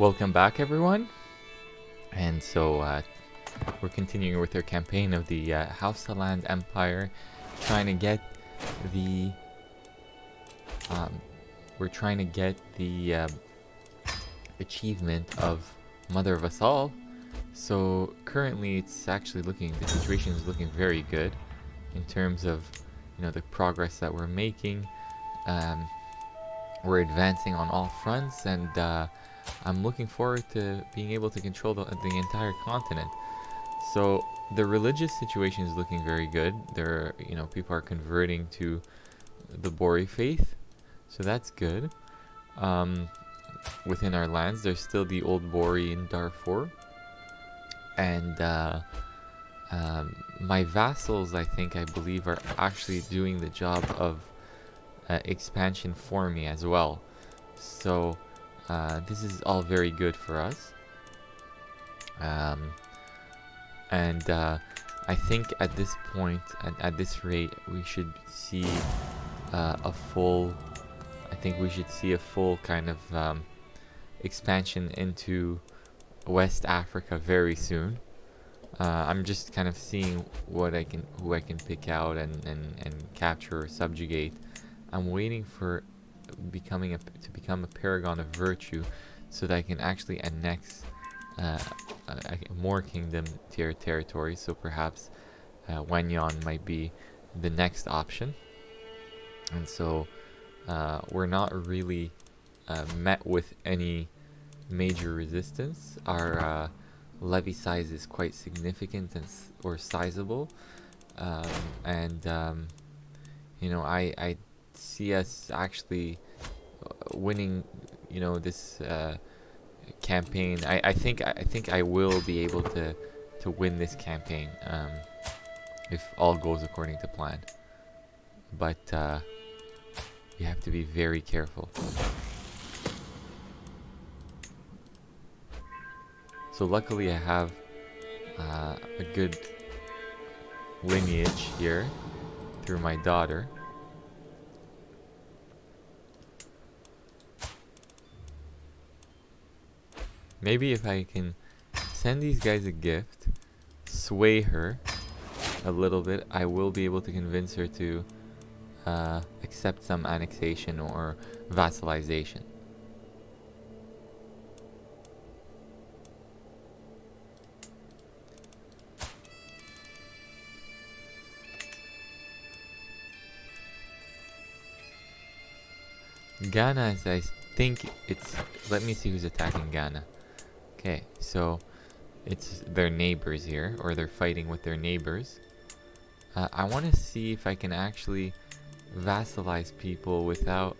Welcome back, everyone. And so we're continuing with our campaign of the Hausaland Empire, trying to get the achievement of Mother of Us All. So currently, the situation is looking very good in terms of the progress that we're making. We're advancing on all fronts, and I'm looking forward to being able to control the entire continent. So the religious situation is looking very good. People are converting to the Bori faith, so that's good. Within our lands, there's still the old Bori in Darfur, and my vassals, I believe, are actually doing the job of expansion for me as well. So this is all very good for us. And I think at this point, at this rate, we should see a full kind of expansion into West Africa very soon. I'm just kind of seeing who I can pick out and capture or subjugate. I'm waiting for to become a paragon of virtue, so that I can actually annex more kingdom territory. So perhaps Wanyan might be the next option. And so we're not really met with any major resistance. Our levy size is quite significant or sizable, and I see us actually winning this campaign. I think I will be able to win this campaign if all goes according to plan, but you have to be very careful. So luckily I have a good lineage here through my daughter. Maybe if I can send these guys a gift, sway her a little bit, I will be able to convince her to accept some annexation or vassalization. Ghana is, I think it's, let me see who's attacking Ghana. Okay, so it's their neighbors here, or they're fighting with their neighbors. I want to see if I can actually vassalize people without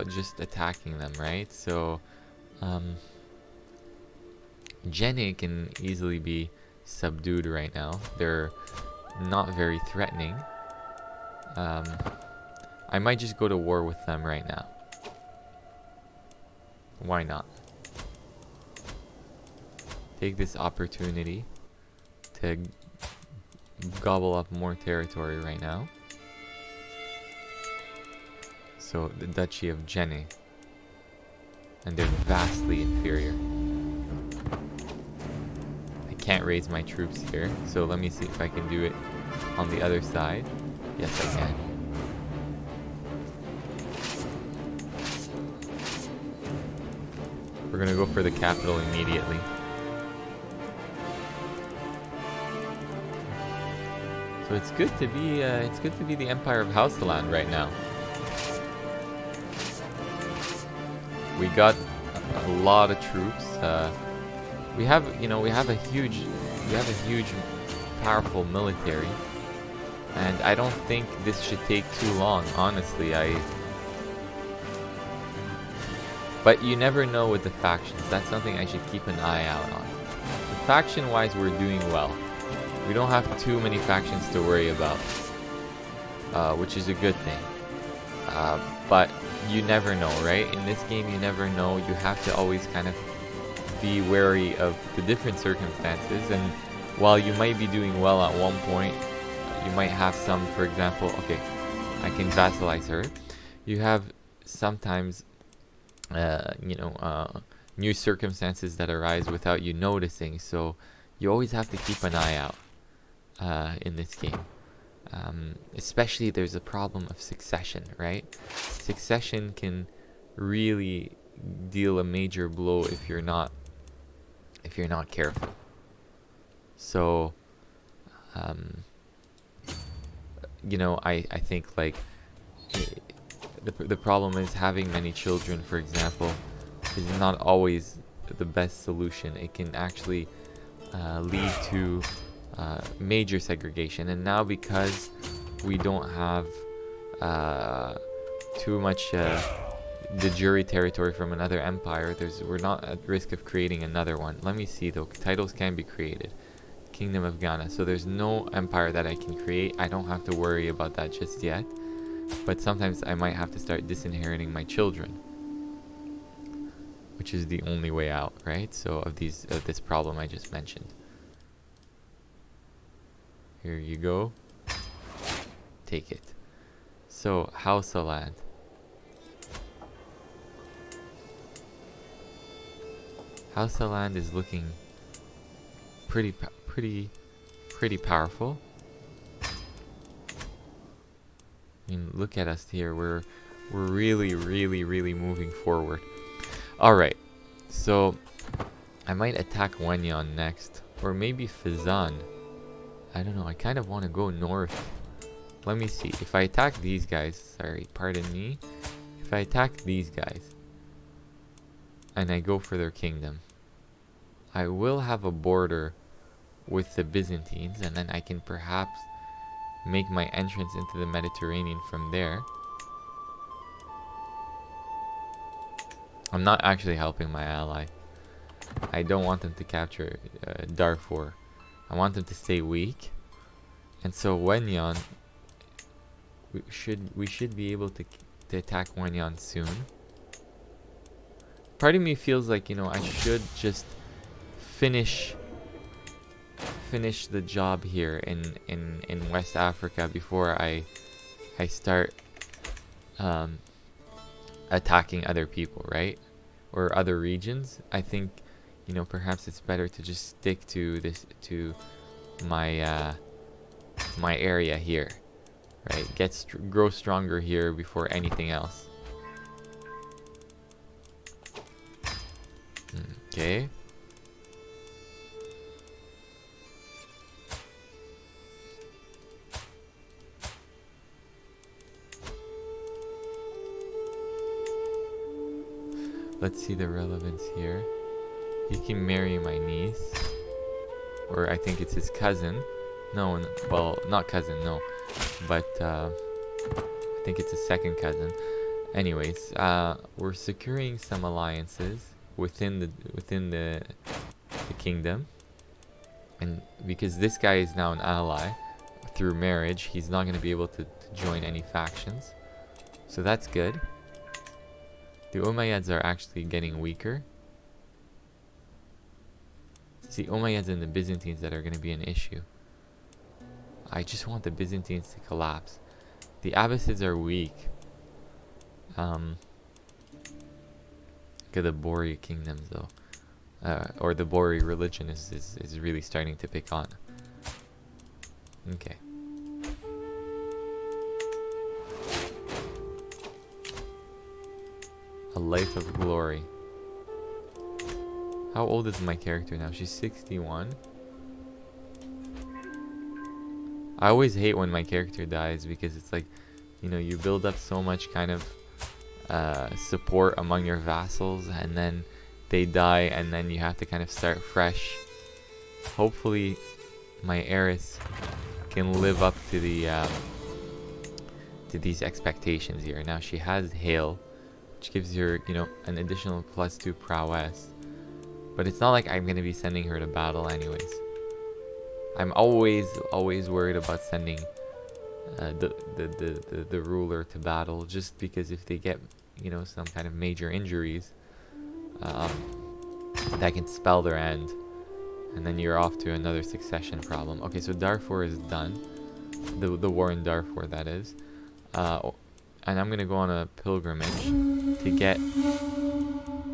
just attacking them, right? So Jenny can easily be subdued right now. They're not very threatening. I might just go to war with them right now. Why not? Take this opportunity to gobble up more territory right now. So the Duchy of Jenny, and they're vastly inferior. I can't raise my troops here, so let me see if I can do it on the other side. Yes, I can. We're gonna go for the capital immediately. So it's good to be the Empire of Hausaland right now. We got a lot of troops. We have a huge powerful military, and I don't think this should take too long, honestly. But you never know with the factions. That's something I should keep an eye out on. Faction-wise, we're doing well. We don't have too many factions to worry about, which is a good thing. But you never know, right? In this game, you never know. You have to always kind of be wary of the different circumstances. And while you might be doing well at one point, you might have some, for example, okay, I can vassalize her. You have sometimes new circumstances that arise without you noticing. So you always have to keep an eye out in this game. Especially there's a problem of succession, right? Succession can really deal a major blow if you're not careful. So I think like the problem is having many children, for example, is not always the best solution. It can actually lead to major segregation. And now because we don't have too much de jure territory from another empire, we're not at risk of creating another one. Let me see though. Titles can be created. Kingdom of Ghana. So there's no empire that I can create. I don't have to worry about that just yet. But sometimes I might have to start disinheriting my children, which is the only way out, right? So of this problem I just mentioned. Here you go. Take it. So Hausa land. Hausa land is looking pretty powerful. I mean, look at us here. We're really moving forward. All right. So I might attack Wenyan next, or maybe Fizan. I don't know. I kind of want to go north. Let me see. If I attack these guys, sorry, pardon me. If I attack these guys and I go for their kingdom, I will have a border with the Byzantines, and then I can perhaps make my entrance into the Mediterranean from there. I'm not actually helping my ally. I don't want them to capture Darfur. I want them to stay weak. And so Wenyan, we should be able to attack Wenyan soon. Part of me feels like, I should just finish the job here in West Africa before I start attacking other people, right? Or other regions. I think perhaps it's better to just stick to my my area here, right? Grow stronger here before anything else. Okay. Let's see the relevance here. He can marry my niece. Or I think it's his cousin. No, well, not cousin, no. But I think it's a second cousin. Anyways, we're securing some alliances within the kingdom. And because this guy is now an ally through marriage, he's not going to be able to join any factions. So that's good. The Umayyads are actually getting weaker. It's the Umayyads and the Byzantines that are going to be an issue. I just want the Byzantines to collapse. The Abbasids are weak. Look at the Bori kingdoms though. Or the Bori religion is really starting to pick on. Okay. A life of glory. How old is my character now? She's 61. I always hate when my character dies because it's like, you build up so much kind of support among your vassals, and then they die, and then you have to kind of start fresh. Hopefully my heiress can live up to these expectations here. Now she has hail, which gives her, an additional +2 prowess. But it's not like I'm going to be sending her to battle anyways. I'm always worried about sending the ruler to battle, just because if they get, some kind of major injuries, that can spell their end. And then you're off to another succession problem. Okay, so Darfur is done. The war in Darfur, that is. And I'm going to go on a pilgrimage to get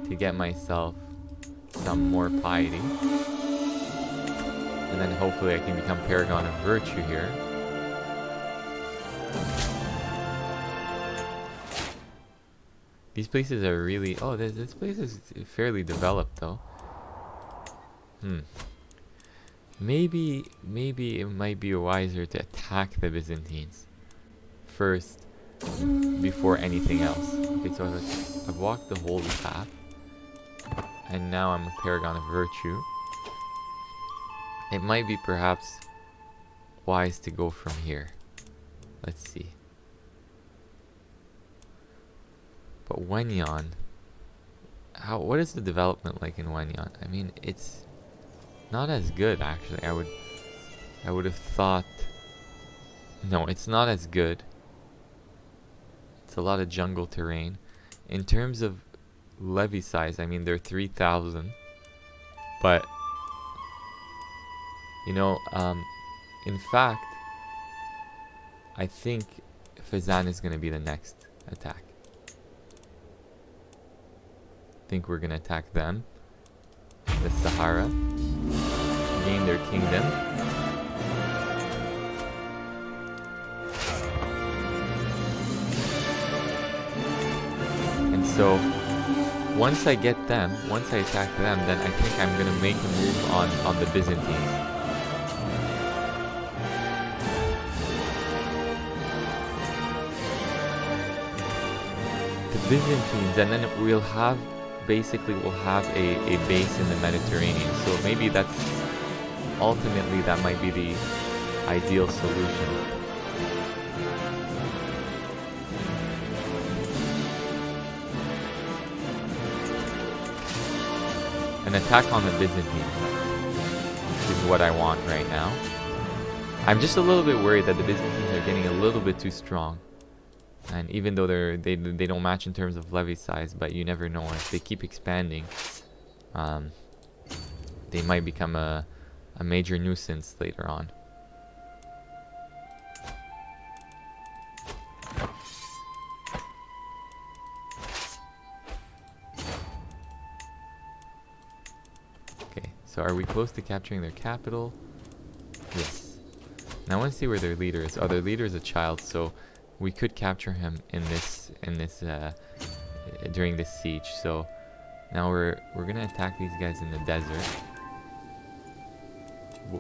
to get myself some more piety. And then hopefully I can become Paragon of Virtue here. These places are really... Oh, this place is fairly developed though. Maybe it might be wiser to attack the Byzantines first before anything else. Okay, so I've walked the holy path. And now I'm a Paragon of Virtue. It might be perhaps wise to go from here. Let's see. But Wenyan, what is the development like in Wenyan? I mean, it's not as good actually. I would have thought. No, it's not as good. It's a lot of jungle terrain. In terms of levy size, I mean they're 3,000, but you know, in fact, I think Fezzan is going to be the next attack. I think we're going to attack them, the Sahara, gain their kingdom. And so once I get them, once I attack them, then I think I'm going to make a move on the Byzantines. The Byzantines, and then we'll have a base in the Mediterranean. So maybe ultimately that might be the ideal solution. An attack on the Byzantines is what I want right now. I'm just a little bit worried that the Byzantines are getting a little bit too strong. And even though they don't match in terms of levy size, but you never know, if they keep expanding, they might become a major nuisance later on. Okay, so are we close to capturing their capital? Yes. Now I want to see where their leader is. Oh, their leader is a child, so we could capture him in this during this siege. So now we're gonna attack these guys in the desert. We're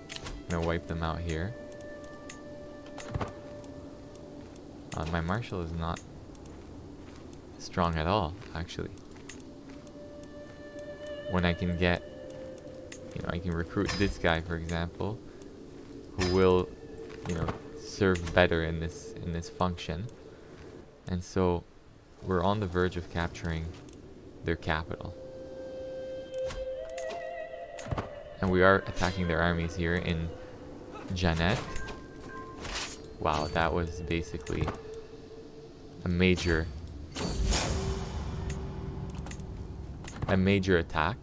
gonna wipe them out here. My marshal is not strong at all, actually. When I can get, I can recruit this guy, for example, who will, serve better in this function. And so we're on the verge of capturing their capital, and we are attacking their armies here in Janet. Wow, that was basically a major attack.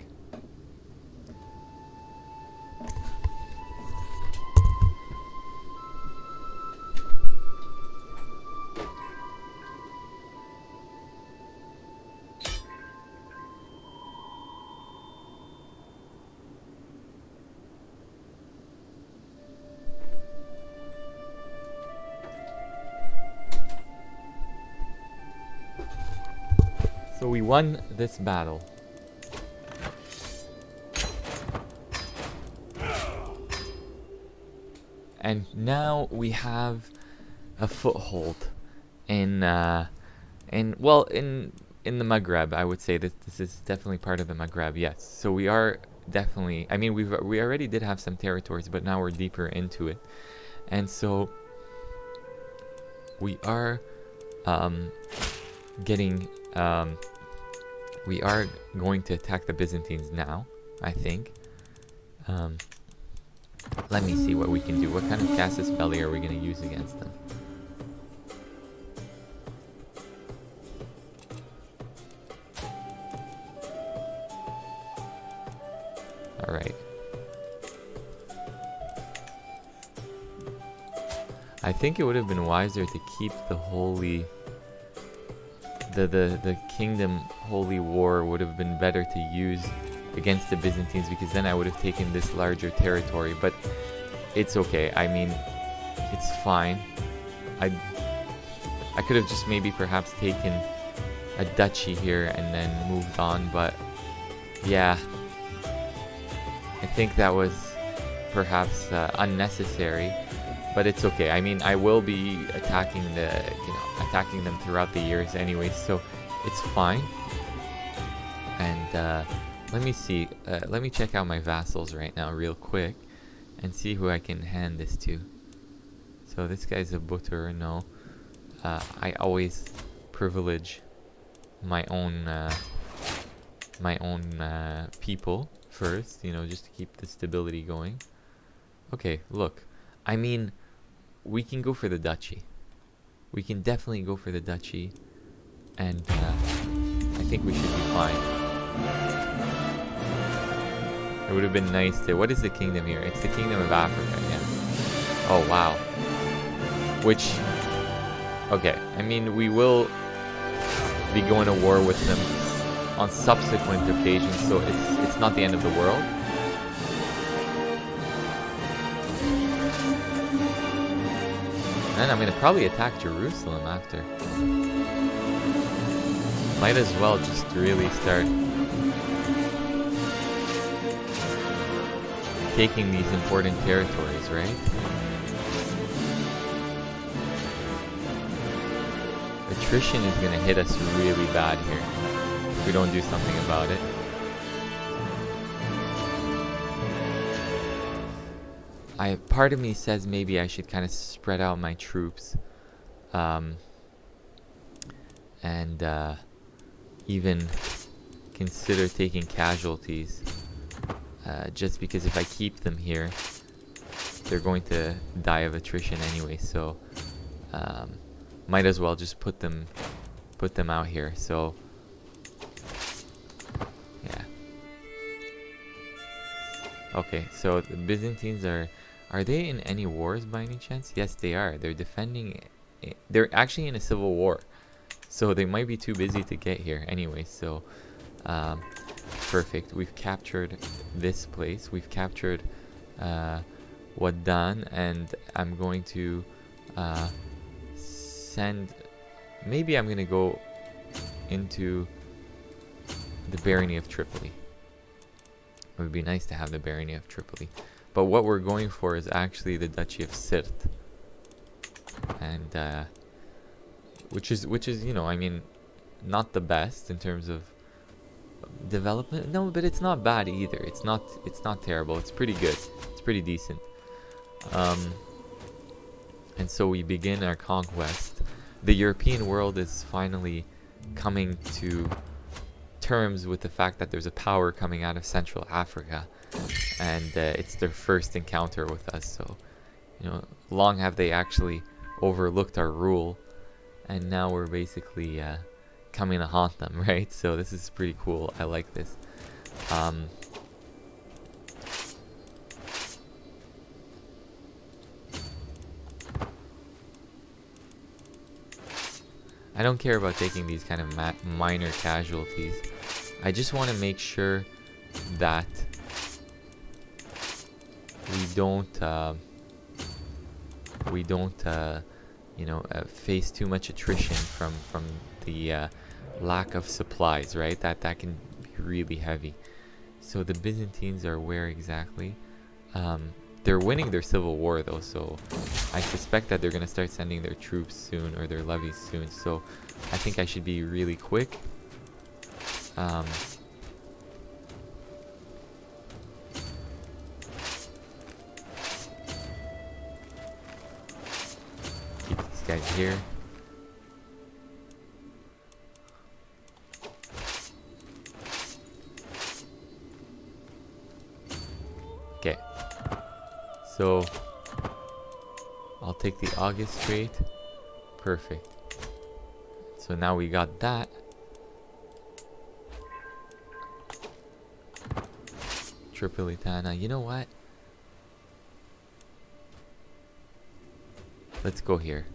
So we won this battle. And now we have a foothold in the Maghreb. I would say that this is definitely part of the Maghreb. Yes. So we are definitely, I mean, we already did have some territories, but now we're deeper into it. And so we are we are going to attack the Byzantines now, I think. Let me see what we can do. What kind of casus belli are we going to use against them? Alright. I think it would have been wiser to keep the holy the kingdom holy war would have been better to use against the Byzantines, because then I would have taken this larger territory. But it's okay. I mean, it's fine. I could have just maybe perhaps taken a duchy here and then moved on, but yeah, I think that was perhaps unnecessary, but it's okay. I mean, I will be attacking attacking them throughout the years anyway, so it's fine. And let me see. Let me check out my vassals right now real quick and see who I can hand this to. So this guy's a butter. No, I always privilege my own people first, you know, just to keep the stability going. Okay, look, I mean, we can go for the duchy. We can definitely go for the duchy, and I think we should be fine. It would have been nice to... What is the kingdom here? It's the Kingdom of Africa, yeah. Oh, wow. Which... Okay, I mean, we will be going to war with them on subsequent occasions, so it's not the end of the world. And I'm going to probably attack Jerusalem after. Might as well just really start taking these important territories, right? Attrition is going to hit us really bad here if we don't do something about it. Part of me says maybe I should kind of spread out my troops, and even consider taking casualties, just because if I keep them here, they're going to die of attrition anyway. So might as well just put them out here. So yeah. Okay, so the Byzantines are they in any wars by any chance? Yes, they are. They're defending. They're actually in a civil war, so they might be too busy to get here anyway. So perfect. We've captured this place. We've captured Wadan, and I'm going to send... Maybe I'm going to go into the barony of Tripoli. It would be nice to have the barony of Tripoli. But what we're going for is actually the Duchy of Sirt. And which is, you know, I mean, not the best in terms of development. No, but it's not bad either. It's not terrible. It's pretty good. It's pretty decent. And so we begin our conquest. The European world is finally coming to terms with the fact that there's a power coming out of Central Africa, and it's their first encounter with us. So, you know, long have they actually overlooked our rule, and now we're basically coming to haunt them, right? So this is pretty cool. I like this. I don't care about taking these kind of minor casualties. I just want to make sure that we don't you know, face too much attrition from the lack of supplies, right? That can be really heavy. So the Byzantines are where exactly? They're winning their civil war though, so I suspect that they're going to start sending their troops soon, or their levies soon. So I think I should be really quick. Keep these guys here. Okay. So I'll take the August Strait. Perfect. So now we got that. Tripolitana. You know what? Let's go here.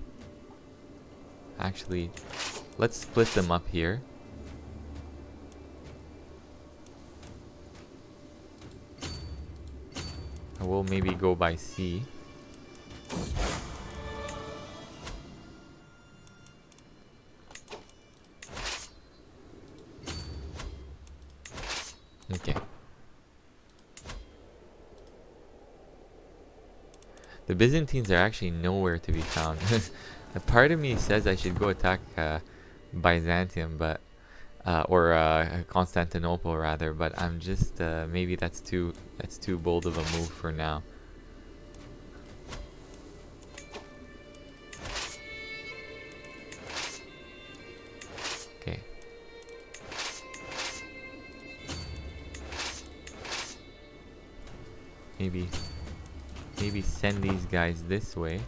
Actually, let's split them up here. I will maybe go by sea. Okay. The Byzantines are actually nowhere to be found. A part of me says I should go attack Byzantium, but or Constantinople rather, but I'm just maybe that's too bold of a move for now. Okay. Maybe send these guys this way.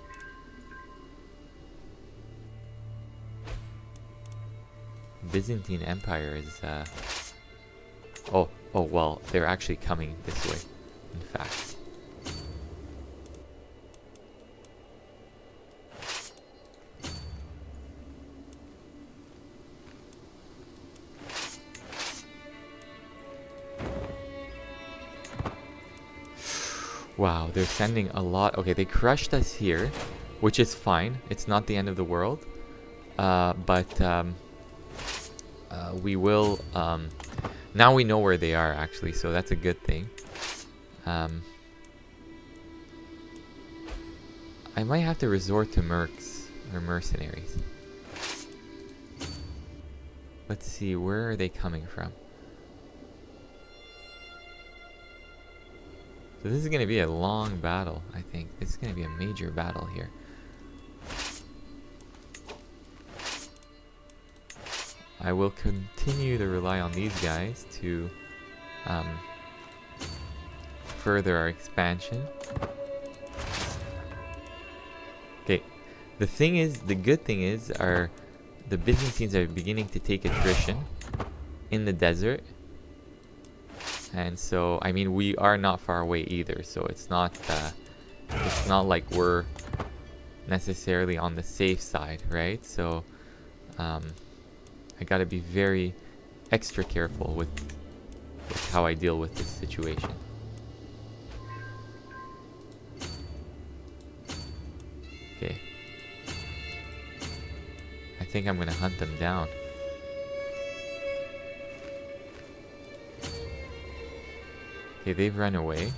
Byzantine Empire is oh well, they're actually coming this way, in fact. Wow, they're sending a lot. Okay, they crushed us here, which is fine. It's not the end of the world. But we will... now we know where they are, actually, so that's a good thing. I might have to resort to mercs, or mercenaries. Let's see, where are they coming from? So this is going to be a long battle, I think. This is going to be a major battle here. I will continue to rely on these guys to further our expansion. Okay, the good thing is, the Byzantines are beginning to take attrition in the desert. And so, I mean, we are not far away either, so it's not like we're necessarily on the safe side, right? So, I gotta be very extra careful with how I deal with this situation. Okay. I think I'm gonna hunt them down. Okay, they've run away.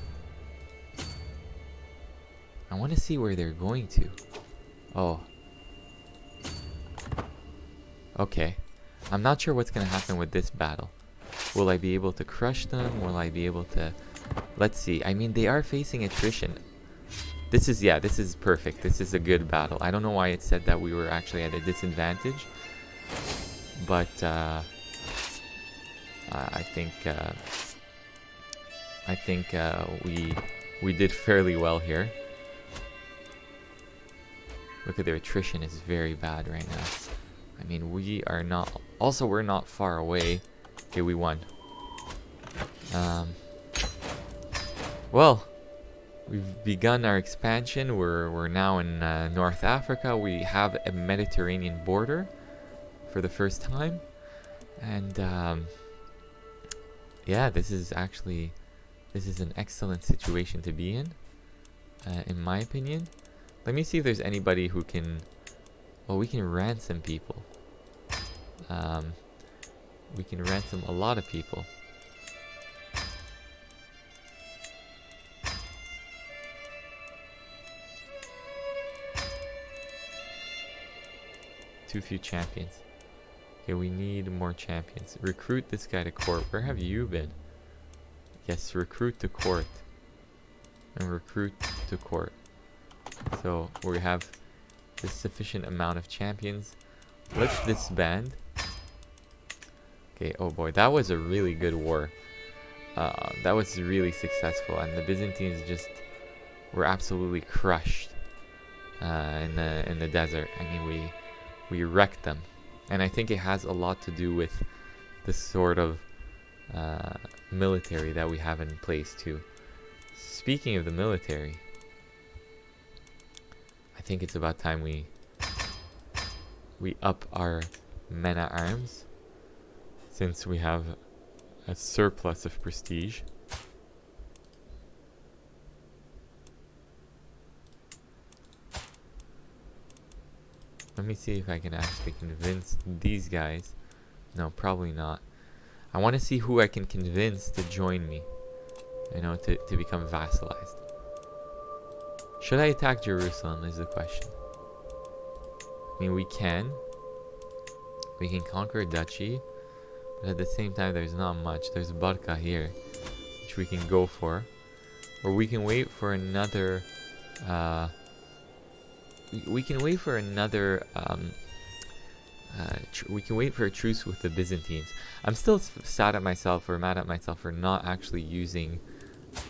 I want to see where they're going to. Oh. Okay. I'm not sure what's going to happen with this battle. Will I be able to crush them? Will I be able to... Let's see. I mean, they are facing attrition. This is perfect. This is a good battle. I don't know why it said that we were actually at a disadvantage. But, I think we did fairly well here. Look at their attrition is very bad right now. I mean, we are not... Also, we're not far away. Okay, we won. Well, we've begun our expansion. We're now in North Africa. We have a Mediterranean border for the first time. And, yeah, this is an excellent situation to be in my opinion. Let me see if there's anybody who can... Well, we can ransom people. We can ransom a lot of people. Too few champions. Okay, we need more champions. Recruit this guy to court. Where have you been? Yes, recruit to court. And recruit to court. So we have a sufficient amount of champions. Let's disband. Okay, oh boy, that was a really good war. That was really successful, and the Byzantines just were absolutely crushed in the desert. I mean, we wrecked them, and I think it has a lot to do with the sort of military that we have in place too. Speaking of the military, I think it's about time we up our men at arms, since we have a surplus of prestige. Let me see if I can actually convince these guys. No, probably not. I want to see who I can convince to join me, you know, to become vassalized. Should I attack Jerusalem is the question. I mean, we can conquer a duchy, but at the same time there's not much. There's Barca here, which we can go for, or we can wait for another we can wait for another we can wait for a truce with the Byzantines. I'm still sad at myself, or mad at myself, for not actually using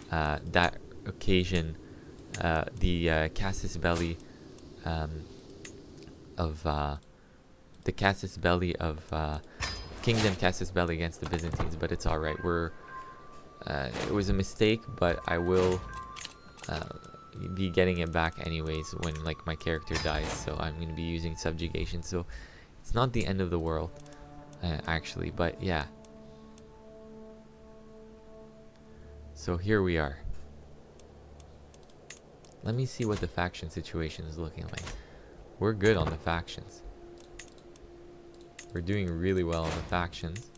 that occasion, the casus belli of the casus belli of Kingdom casus belli against the Byzantines, but it's all right. It was a mistake, but I will be getting it back anyways when like my character dies. So I'm going to be using subjugation. So it's not the end of the world, actually, but yeah. So here we are. Let me see what the faction situation is looking like. We're good on the factions. We're doing really well on the factions.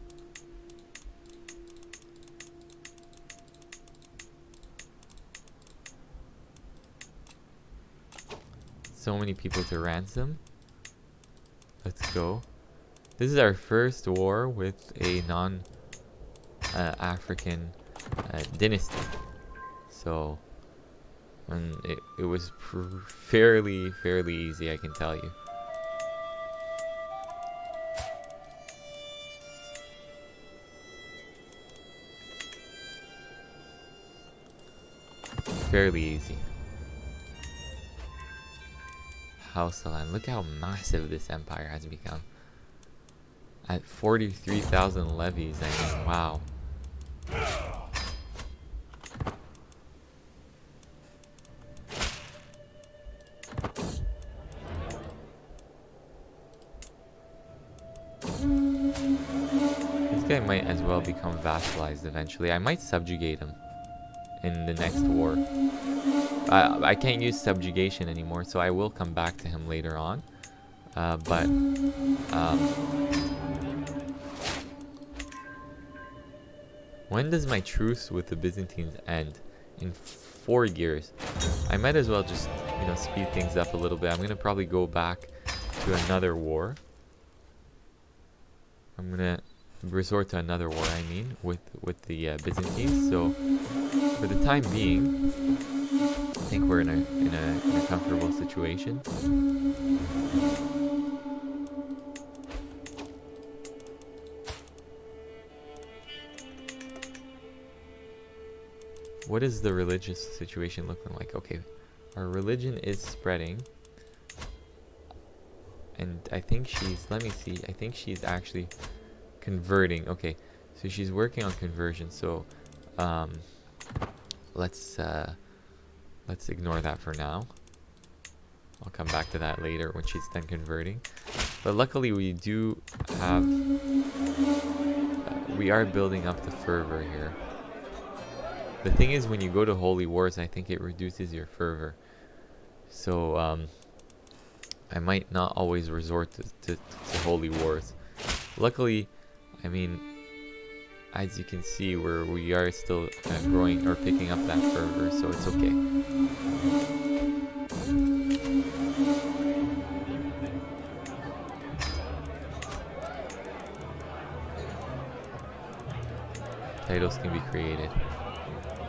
So many people to ransom. Let's go. This is our first war with a non-African dynasty. So, and it was fairly easy, I can tell you. Fairly easy. Hausaland. Look how massive this empire has become. At 43,000 levies, I mean, wow. This guy might as well become vassalized eventually. I might subjugate him in the next war. I can't use subjugation anymore, so I will come back to him later on. When does my truce with the Byzantines end? In 4 years. I might as well just, you know, speed things up a little bit. I'm gonna probably go back to another war. I'm gonna resort to another war, I mean, with the Byzantines. So for the time being, I think we're in a comfortable situation. What is the religious situation looking like? Okay, our religion is spreading, and I think she's, let me see, I think she's actually converting. Okay, so she's working on conversion. So let's ignore that for now. I'll come back to that later when she's done converting. But luckily we do have we are building up the fervor here. The thing is, when you go to holy wars, I think it reduces your fervor. So I might not always resort to holy wars. Luckily, I mean, as you can see, we are still growing or picking up that fervor, so it's okay. Titles can be created.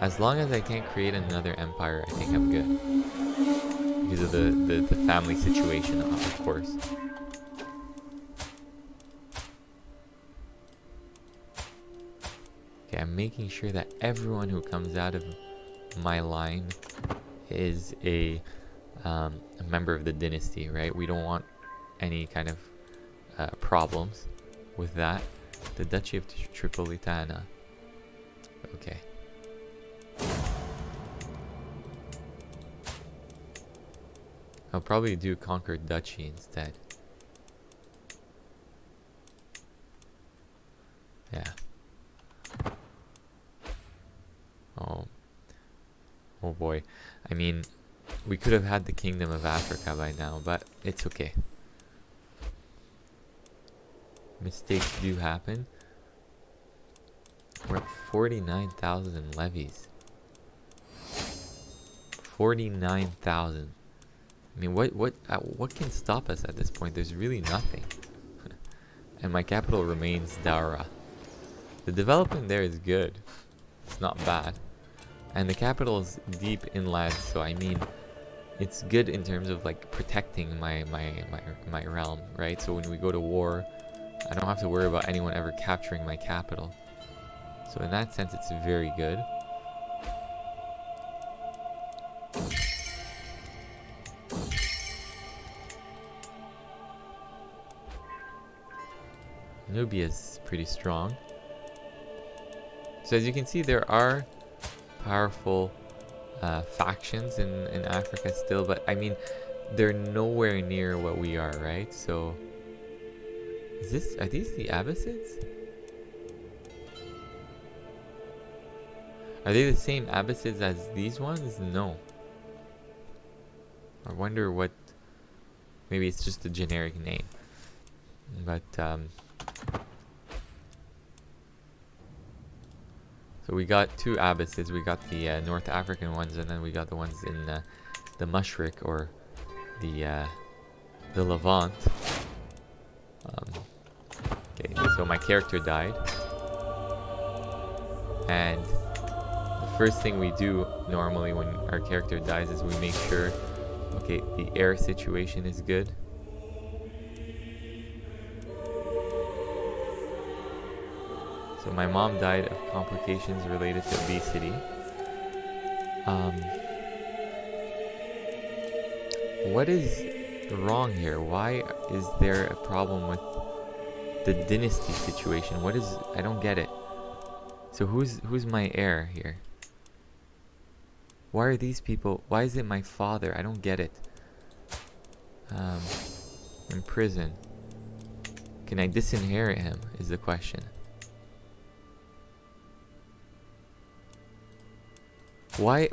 As long as I can't create another empire, I think I'm good. Because of the family situation, of course. Okay, I'm making sure that everyone who comes out of my line is a member of the dynasty, right? We don't want any kind of problems with that. The Duchy of Tripolitana. Okay. I'll probably do Conquered Duchy instead. Yeah. Oh. Oh boy. I mean, we could have had the Kingdom of Africa by now, but it's okay. Mistakes do happen. We're at 49,000 levies. 49,000. I mean, what can stop us at this point? There's really nothing. And my capital remains Daura. The development there is good. It's not bad. And the capital is deep inland, so I mean, it's good in terms of like protecting my realm, right? So when we go to war, I don't have to worry about anyone ever capturing my capital. So in that sense, it's very good. Nubia is pretty strong. So as you can see, there are powerful factions in Africa still, but I mean, they're nowhere near what we are, right? So, are these the Abbasids? Are they the same Abbasids as these ones? No. I wonder what, maybe it's just a generic name. But, so we got two Abbasids. We got the North African ones, and then we got the ones in the Mashriq, or the Levant. Okay, so my character died, and the first thing we do normally when our character dies is we make sure, okay, the air situation is good. So my mom died of complications related to obesity. What is wrong here? Why is there a problem with the dynasty situation? What is... I don't get it. So who's my heir here? Why are these people... Why is it my father? I don't get it. In prison. Can I disinherit him is the question. Why?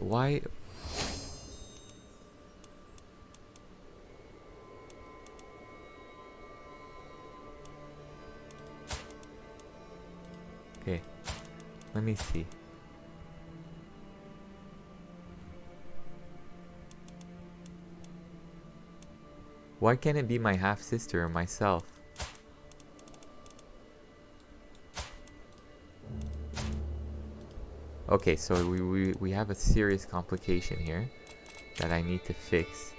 Okay, let me see. Why can't it be my half-sister or myself? Okay, so we have a serious complication here that I need to fix.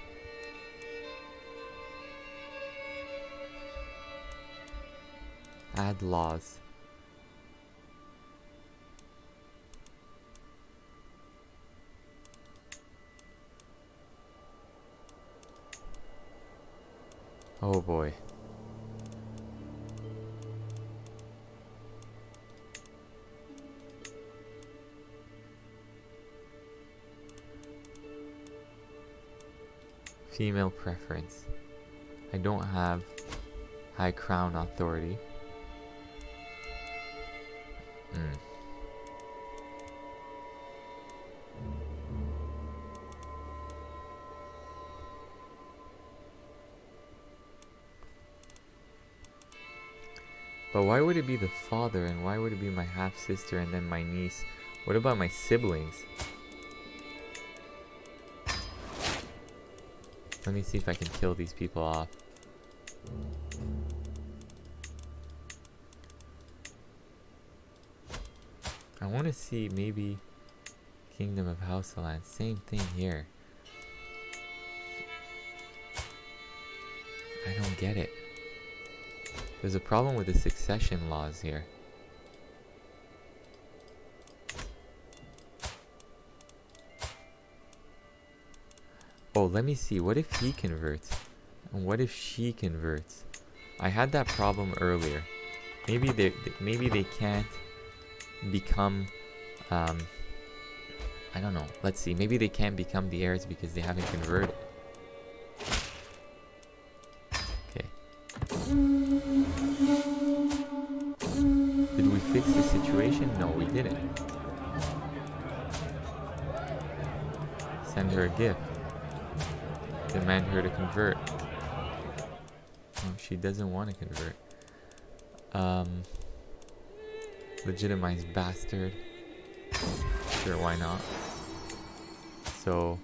Add laws. Oh boy. Female preference. I don't have high crown authority. But why would it be the father, and why would it be my half-sister and then my niece? What about my siblings? Let me see if I can kill these people off. I want to see maybe Kingdom of Hausaland. Same thing here. I don't get it. There's a problem with the succession laws here. Oh, let me see. What if he converts? And what if she converts? I had that problem earlier. Maybe they can't become... I don't know. Let's see. Maybe they can't become the heirs because they haven't converted. Okay. Did we Send her a gift. Demand her to convert. Oh, she doesn't want to convert. Legitimized bastard. Sure, why not? So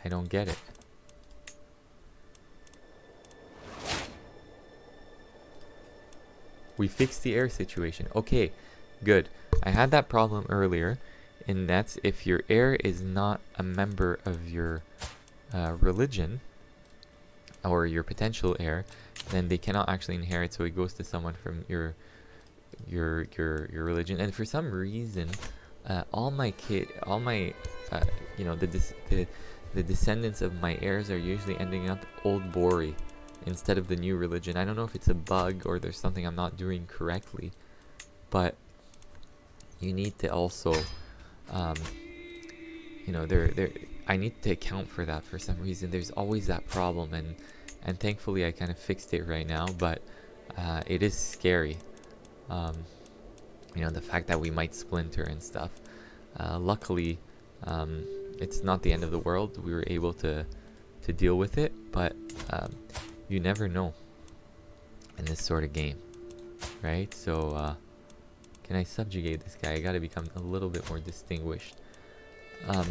I don't get it. We fixed the heir situation. Okay, good. I had that problem earlier, and that's if your heir is not a member of your religion, or your potential heir, then they cannot actually inherit. So it goes to someone from your religion. And for some reason, all my the descendants of my heirs are usually ending up Old Bori instead of the new religion. I don't know if it's a bug or there's something I'm not doing correctly, but you need to also, I need to account for that for some reason. There's always that problem, and thankfully I kind of fixed it right now, but it is scary. The fact that we might splinter and stuff. Luckily, it's not the end of the world. We were able to deal with it, but you never know in this sort of game, right? So can I subjugate this guy? I gotta become a little bit more distinguished. I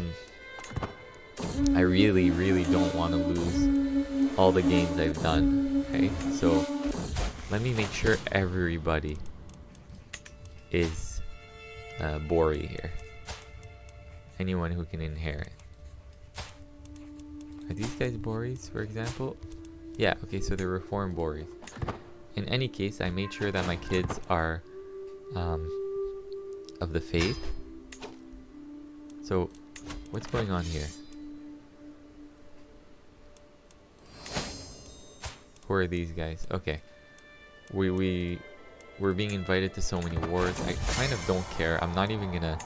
really don't want to lose all the games I've done. Okay, so let me make sure everybody is Bori here. Anyone who can inherit. Are these guys Boris, for example? Yeah, okay, so they're reformed Boris. In any case, I made sure that my kids are of the faith. So, what's going on here? Who are these guys? Okay. We're being invited to so many wars. I kind of don't care. I'm not even gonna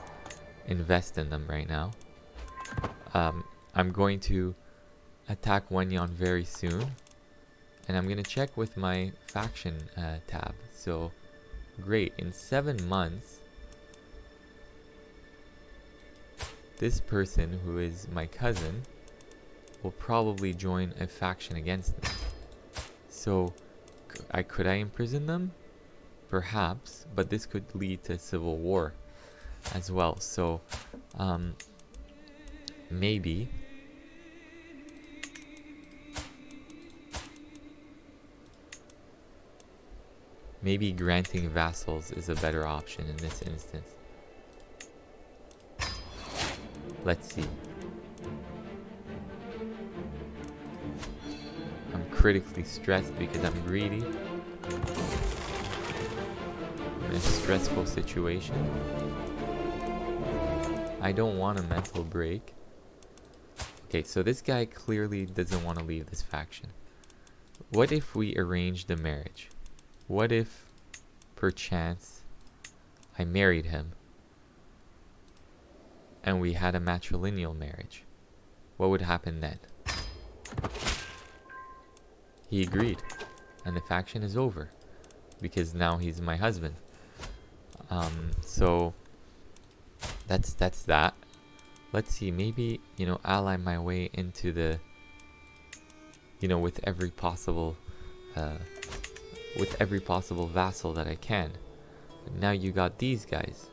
invest in them right now. I'm going to attack Wenyan very soon, and I'm gonna check with my faction tab. So great, in 7 months this person who is my cousin will probably join a faction against me. So could I imprison them? Perhaps, but this could lead to civil war as well. So maybe granting vassals is a better option in this instance. Let's see. I'm critically stressed because I'm greedy. In a stressful situation. I don't want a mental break. Okay, so this guy clearly doesn't want to leave this faction. What if we arrange the marriage? What if, perchance, I married him and we had a matrilineal marriage? What would happen then? He agreed, and the faction is over because now he's my husband. So that's that. Let's see, maybe, ally my way into the, with every possible vassal that I can. But now you got these guys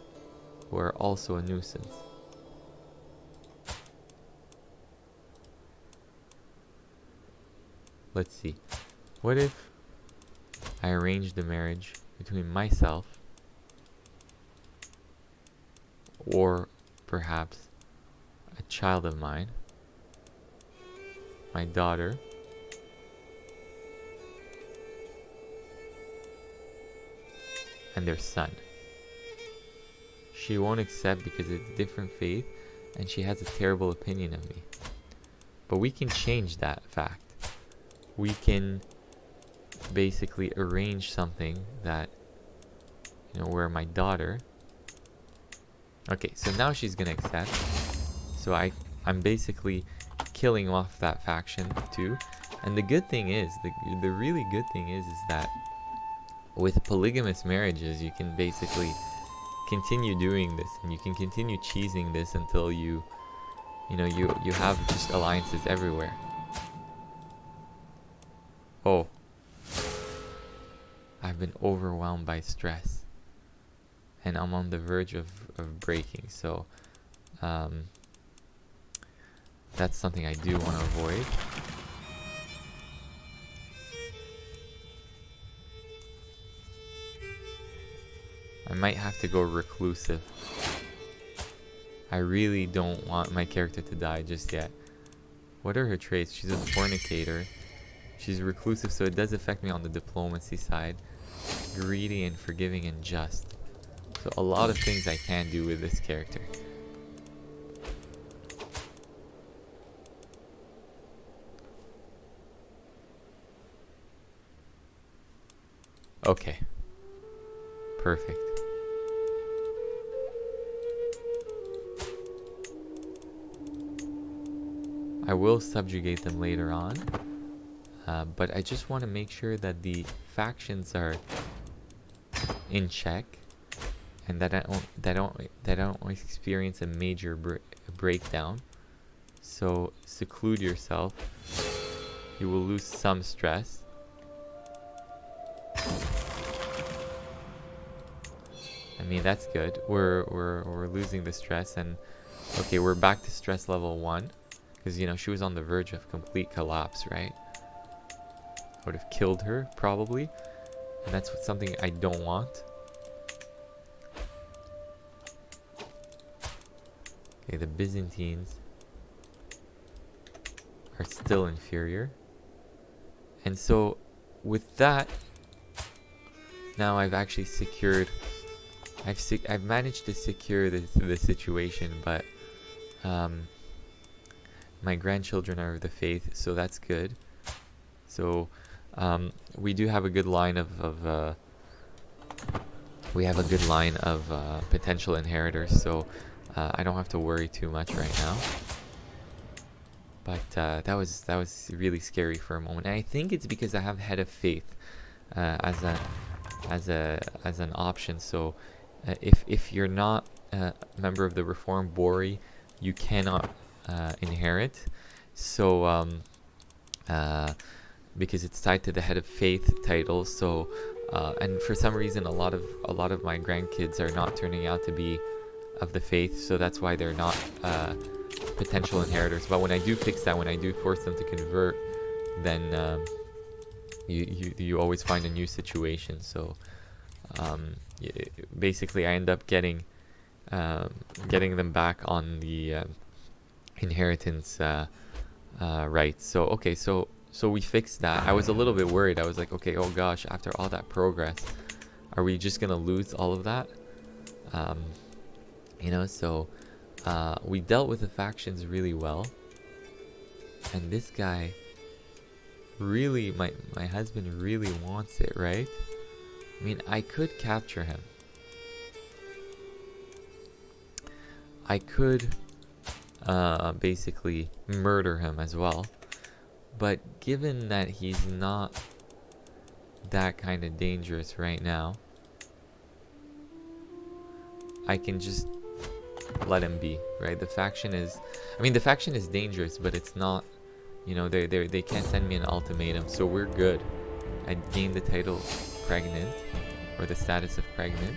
who are also a nuisance. Let's see. What if I arrange the marriage between myself or perhaps a child of mine, my daughter, and their son. She won't accept because it's a different faith and she has a terrible opinion of me. But we can change that fact. We can basically arrange something that, where my daughter... Okay, so now she's gonna accept. So I'm basically killing off that faction too. And the good thing is, the really good thing is that with polygamous marriages, you can basically continue doing this, and you can continue cheesing this until you have just alliances everywhere. Oh, I've been overwhelmed by stress, and I'm on the verge of breaking. So that's something I do want to avoid. I might have to go reclusive. I really don't want my character to die just yet. What are her traits? She's a fornicator. She's reclusive, so it does affect me on the diplomacy side. Greedy and forgiving and just. So a lot of things I can do with this character. Okay. Perfect. I will subjugate them later on, but I just want to make sure that the factions are in check, and that I don't experience a major breakdown. So seclude yourself. You will lose some stress. I mean, that's good. We're losing the stress, and okay, we're back to stress level 1. Because, you know, she was on the verge of complete collapse, right? I would have killed her, probably. And that's something I don't want. Okay, the Byzantines are still inferior. And so, with that, now I've actually secured... I've managed to secure the situation, but... my grandchildren are of the faith, so that's good. So we do have a good line of potential inheritors, so I don't have to worry too much right now. But that was really scary for a moment, and I think it's because I have head of faith as an option. So if you're not a member of the Reformed Bori, you cannot inherit. So because it's tied to the head of faith title. So and for some reason a lot of my grandkids are not turning out to be of the faith, so that's why they're not potential inheritors. But when I do fix that, when I do force them to convert, then you always find a new situation. So basically I end up getting them back on the inheritance rights. So okay, so we fixed that. I was a little bit worried. I was like, okay, oh gosh, after all that progress, are we just gonna lose all of that? You know, so we dealt with the factions really well, and this guy really, my husband really wants it, right? I mean, I could capture him. I could basically murder him as well, but given that he's not that kind of dangerous right now, I can just let him be, right? The faction is, I mean, the faction is dangerous, but it's not, you know, they can't send me an ultimatum, so we're good. I gained the title pregnant, or the status of pregnant.